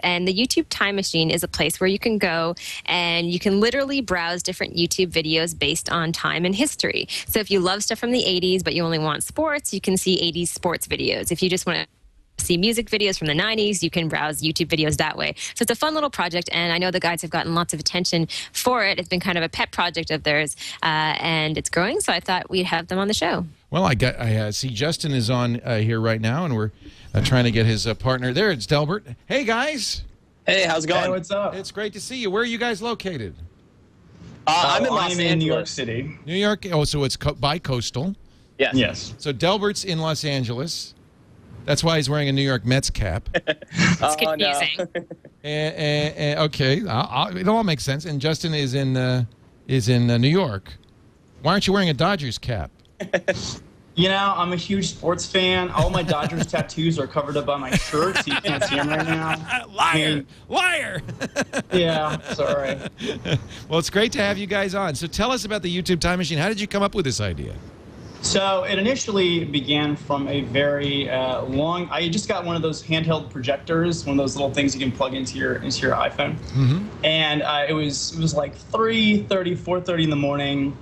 And the YouTube Time Machine is a place where you can go and you can literally browse different YouTube videos based on time and history. So if you love stuff from the 80s, but you only want sports, you can see 80s sports videos. If you just want to see music videos from the 90s, you can browse YouTube videos that way. So it's a fun little project, and I know the guys have gotten lots of attention for it. It's been kind of a pet project of theirs, and it's growing, so I thought we'd have them on the show. Well, I see Justin is on here right now, and we're trying to get his partner. There, it's Delbert. Hey, guys. Hey, how's it going? Hey, what's up? It's great to see you. Where are you guys located? I'm in Los Angeles. New York City. New York? Oh, so it's bi-coastal. Yes. Yes. So Delbert's in Los Angeles. That's why he's wearing a New York Mets cap. It's confusing. No. Okay, it all makes sense. And Justin is in New York. Why aren't you wearing a Dodgers cap? You know, I'm a huge sports fan. All my Dodgers tattoos are covered up on my shirt, so you can't see them right now. Liar! Yeah, sorry. Well, it's great to have you guys on. So tell us about the YouTube Time Machine. How did you come up with this idea? So it initially began from a very I just got one of those handheld projectors, one of those little things you can plug into your iPhone. Mm-hmm. And it was like 3:30, 4:30 in the morning.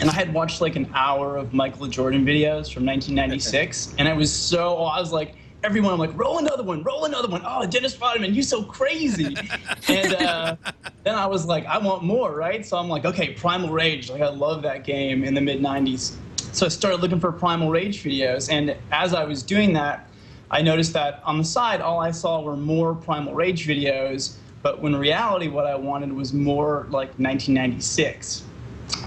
And I had watched like an hour of Michael Jordan videos from 1996. And I was like, everyone, I'm like, roll another one. Oh, Dennis Rodman, you're so crazy. And then I was like, I want more, right? So I'm like, okay, Primal Rage. Like, I love that game in the mid-90s. So I started looking for Primal Rage videos. And as I was doing that, I noticed that on the side, all I saw were more Primal Rage videos. But when in reality, what I wanted was more like 1996.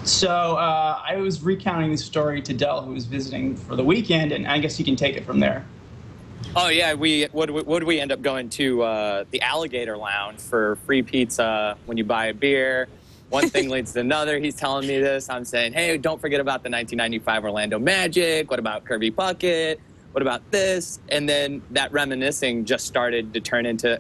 So I was recounting the story to Del, who was visiting for the weekend, and I guess you can take it from there. Oh yeah, would we end up going to the Alligator Lounge for free pizza when you buy a beer? One thing leads to another. He's telling me this. I'm saying, hey, don't forget about the 1995 Orlando Magic. What about Kirby Puckett? What about this? And then that reminiscing just started to turn into,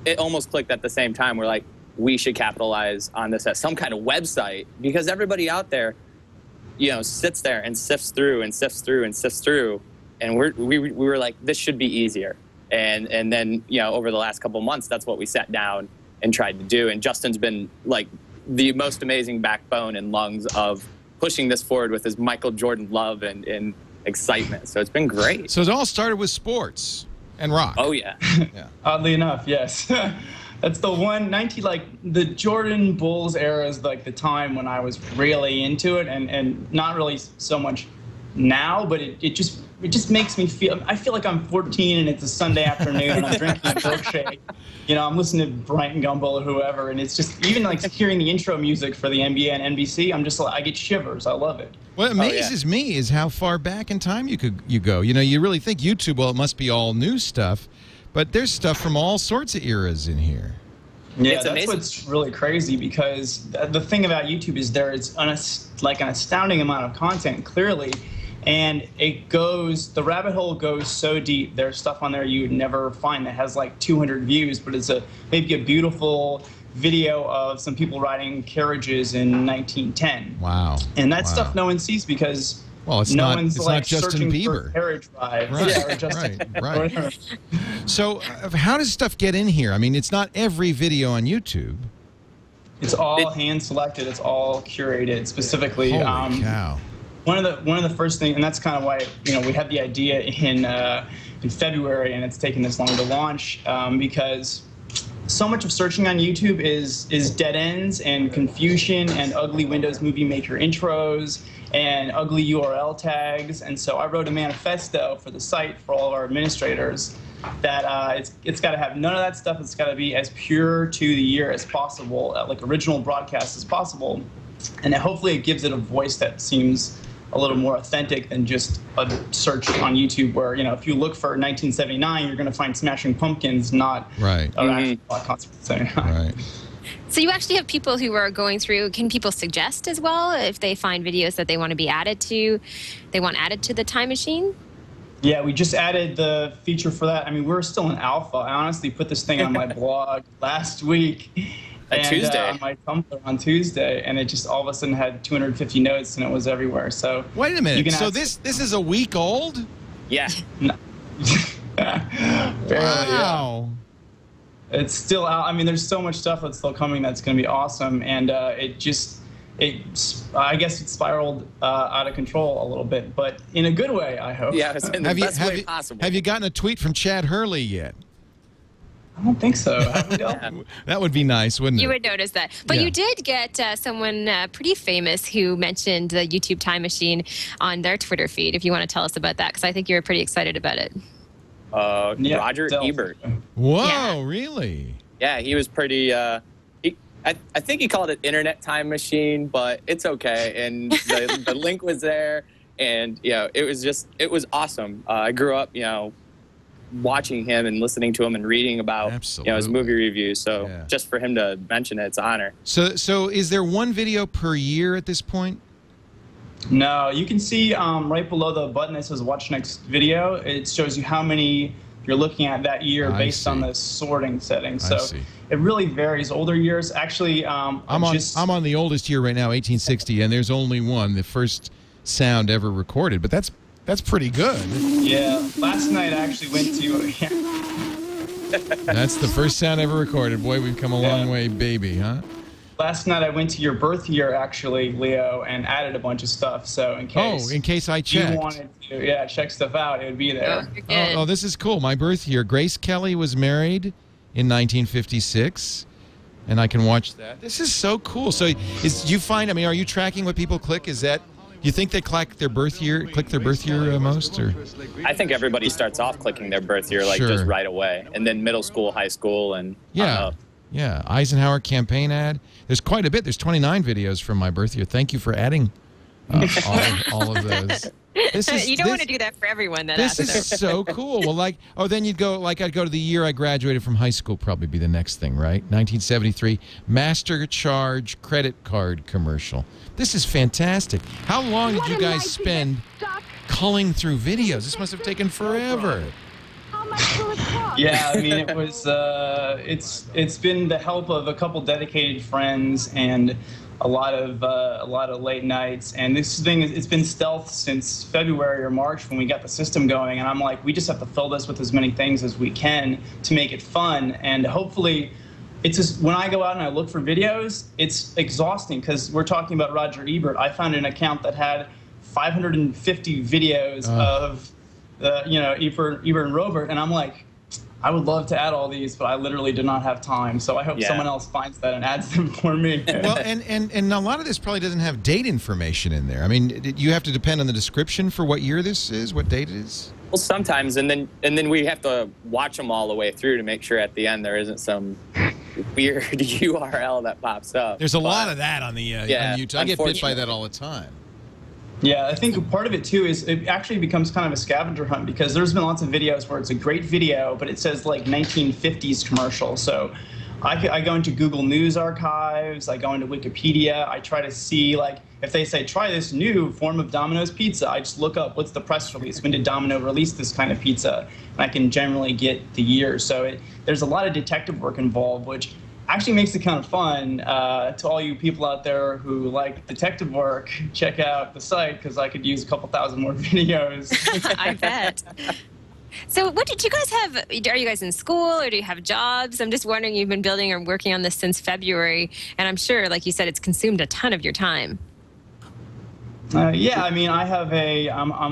it almost clicked at the same time. We're like, we should capitalize on this as some kind of website, because everybody out there, you know, sits there and sifts through and sifts through and sifts through. And we were like, this should be easier. And then, you know, over the last couple of months, that's what we sat down and tried to do. And Justin's been like the most amazing backbone and lungs of pushing this forward with his Michael Jordan love and excitement. So it's been great. So it all started with sports and rock. Oh, yeah. Yeah. Oddly enough, yes. That's the one, the Jordan Bulls era is like the time when I was really into it, and not really so much now, but it just makes me feel, I feel like I'm 14 and it's a Sunday afternoon and I'm drinking a milkshake. You know, I'm listening to Bryant Gumbel or whoever, and it's just, even like hearing the intro music for the NBA and NBC, I'm just like, I get shivers. I love it. What amazes me is how far back in time you go. You know, you really think YouTube, well, it must be all new stuff, but there's stuff from all sorts of eras in here. Yeah, that's what's really crazy, because the thing about YouTube is there is an astounding amount of content, clearly, and the rabbit hole goes so deep. There's stuff on there you would never find that has like 200 views, but it's maybe a beautiful video of some people riding carriages in 1910. Wow. And that stuff no one sees because it's no not, one's it's like not Justin searching Bieber. for carriage rides. Right, yeah, or Justin right. So how does stuff get in here? I mean, it's not every video on YouTube. It's all hand selected. It's all curated specifically. Holy cow. One of the first things, and that's kind of why, you know, we had the idea in February, and it's taken this long to launch, because so much of searching on YouTube is dead ends and confusion and ugly Windows Movie Maker intros and ugly URL tags. And so I wrote a manifesto for the site for all of our administrators that it's got to have none of that stuff. It's got to be as pure to the year as possible, like original broadcast as possible. And hopefully it gives it a voice that seems a little more authentic than just a search on YouTube where, you know, if you look for 1979, you're going to find Smashing Pumpkins, not an actual rock concert. Right. So you actually have people who are going through, can people suggest as well if they find videos that they want to be added to, added to the Time Machine? Yeah, we just added the feature for that. I mean, we're still in alpha. I honestly put this thing on my blog last week. Tuesday. On my Tumblr on Tuesday, and it just all of a sudden had 250 notes, and it was everywhere. So wait a minute. So this is a week old? Yeah. Barely, wow. Yeah. it's still out. I mean, there's so much stuff that's still coming that's going to be awesome, and I guess it spiraled out of control a little bit, but in a good way, I hope. Yeah, it's in the best way possible. Have you gotten a tweet from Chad Hurley yet? I don't think so. Have we, Del? That would be nice, wouldn't it? You would notice that. But you did get someone pretty famous who mentioned the YouTube Time Machine on their Twitter feed, if you want to tell us about that, because I think you were pretty excited about it. Roger Ebert. Whoa, really? Yeah, he was pretty... I think he called it Internet Time Machine, but it's okay. And the link was there, and it was awesome. I grew up, watching him and listening to him and reading about his movie reviews. So just for him to mention it, it's an honor. So is there one video per year at this point? No, you can see right below the button that says Watch Next Video. It shows you how many you're looking at that year based on the sorting settings. So it really varies. Older years, actually, I'm on the oldest year right now, 1860, and there's only one, the first sound ever recorded. But that's pretty good. Yeah, last night I actually went to. That's the first sound ever recorded. Boy, we've come a long way, baby, huh? Last night I went to your birth year, actually, Leo, and added a bunch of stuff. So in case I checked. You wanted to, check stuff out, it would be there. Oh, this is cool. My birth year. Grace Kelly was married in 1956, and I can watch that. This is so cool. So, are you tracking what people click? Is that? You think they click their birth year most, or? I think everybody starts off clicking their birth year just right away, and then middle school, high school, and Eisenhower campaign ad. There's quite a bit. There's 29 videos from my birth year. Thank you for adding all of those. You don't want to do that for everyone. This is so cool. Well, then you'd go I'd go to the year I graduated from high school. Probably be the next thing, right? 1973 Master Charge credit card commercial. This is fantastic. How long did you guys spend culling through videos? This must have taken forever. Yeah, I mean, it was. It's been the help of a couple dedicated friends and a lot of late nights. And this thing it's been stealth since February or March when we got the system going. And I'm like, we just have to fill this with as many things as we can to make it fun. And hopefully, it's just when I go out and I look for videos, it's exhausting because we're talking about Roger Ebert. I found an account that had 550 videos of. Ebert and Robert, and I'm like, I would love to add all these, but I literally did not have time. So I hope someone else finds that and adds them for me. Well, and a lot of this probably doesn't have date information in there. I mean, you have to depend on the description for what year this is, what date it is. Well, sometimes, and then we have to watch them all the way through to make sure at the end there isn't some weird URL that pops up. There's a lot of that on the on YouTube. I get bit by that all the time. Yeah, I think part of it, too, is it actually becomes kind of a scavenger hunt because there's been lots of videos where it's a great video, but it says, 1950s commercial. So I go into Google News archives, I go into Wikipedia, I try to see, if they say, try this new form of Domino's pizza, I just look up, what's the press release? When did Domino release this kind of pizza? And I can generally get the year. So there's a lot of detective work involved, which actually makes it kind of fun. To all you people out there who like detective work, check out the site because I could use a couple thousand more videos. I bet. So what did you guys have? Are you guys in school or do you have jobs? I'm just wondering, you've been building or working on this since February, and I'm sure, like you said, it's consumed a ton of your time. Yeah, I mean, I'm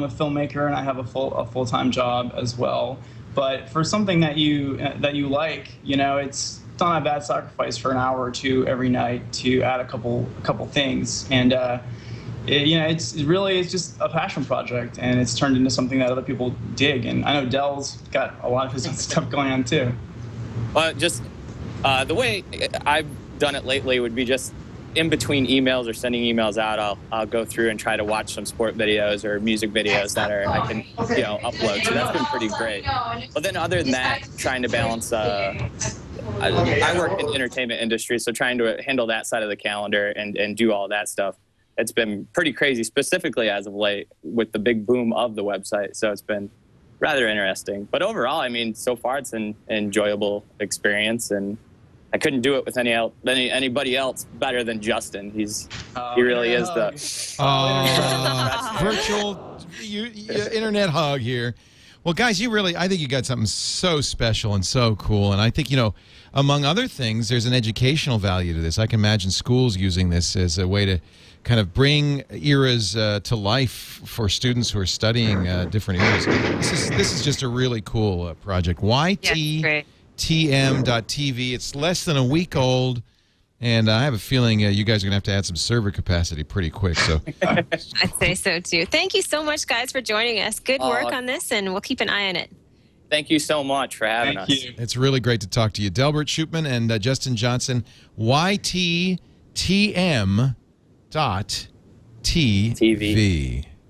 a filmmaker and I have a full-time job as well. But for something that you like, it's not a bad sacrifice for an hour or two every night to add a couple things, and it's just a passion project, and it's turned into something that other people dig. And I know Dell's got a lot of his own stuff going on too. Just the way I've done it lately would be just in between emails or sending emails out, I'll go through and try to watch some sport videos or music videos that I can upload. So that's been pretty great. But then other than that, trying to balance. I work in the entertainment industry, so trying to handle that side of the calendar and do all that stuff, it's been pretty crazy, specifically as of late with the big boom of the website. So it's been rather interesting. But overall, I mean, so far it's an enjoyable experience, and I couldn't do it with anybody else better than Justin. He really is the virtual internet hug here. Well, guys, I think you got something so special and so cool. And I think, among other things, there's an educational value to this. I can imagine schools using this as a way to kind of bring eras to life for students who are studying different eras. This is just a really cool project. YTTM.tv. It's less than a week old. And I have a feeling you guys are going to have to add some server capacity pretty quick. So I'd say so, too. Thank you so much, guys, for joining us. Good work on this, and we'll keep an eye on it. Thank you so much for having us. Thank you. it's really great to talk to you. Delbert Shootman and Justin Johnson, YTTM.TV.